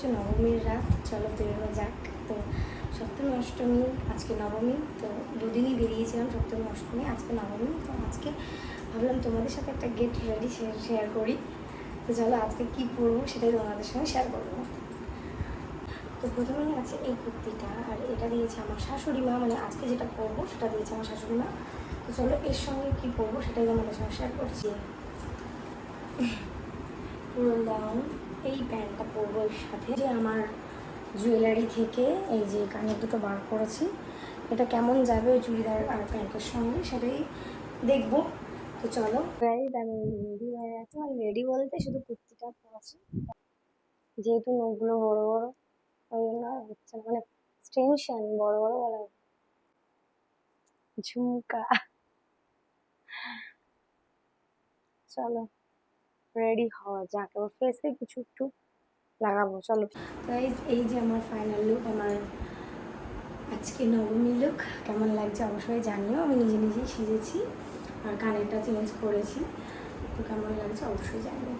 হচ্ছে নবমীর রাত, চলো বেরোনো যাক। তো সপ্তমী অষ্টমী, আজকে নবমী, তো দুদিনই বেরিয়েছিলাম, সপ্তমী অষ্টমী, আজকে নবমী। তো আজকে ভাবলাম তোমাদের সাথে একটা গেট রেডি শেয়ার করি। তো চলো আজকে কী পরবো সেটাই তোমাদের সঙ্গে শেয়ার করবো। তো প্রথমেই আছে এই কুর্তিটা, আর এটা দিয়েছে আমার শাশুড়ি মা, মানে আজকে যেটা পরবো সেটা দিয়েছে আমার শাশুড়ি মা। তো চলো এর সঙ্গে কী পরবো সেটাই তোমাদের সঙ্গে শেয়ার করছি। পুরো লং এই প্যান্টটা পরবো, এর সাথে যে আমার জুয়েলারি থেকে এই যে কানের দুটো বার করেছি, এটা কেমন যাবে ওই চুড়িদার আর প্যান্টের সঙ্গে সেটাই দেখবো। তো চলো গাইজ, আমি রেডি হয়ে গেছি, মানে রেডি বলতে শুধু কুর্তিটা পরেছি, যেহেতু নখগুলো বড় বড় ওই জন্য আর হচ্ছে না, মানে টেনশন বড় বড় বলা, ঝুমকা। চলো রেডি হওয়া যাক, এবার ফেসে কিছু একটু লাগাবো। চলো গাইজ, এই যে আমার ফাইনাল লুক, আমার আজকে নবমী লুক কেমন লাগছে অবশ্যই জানিও। আমি নিজে নিজেই সেজেছি আর কানেরটা চেঞ্জ করেছি, তো কেমন লাগছে অবশ্যই জানিও।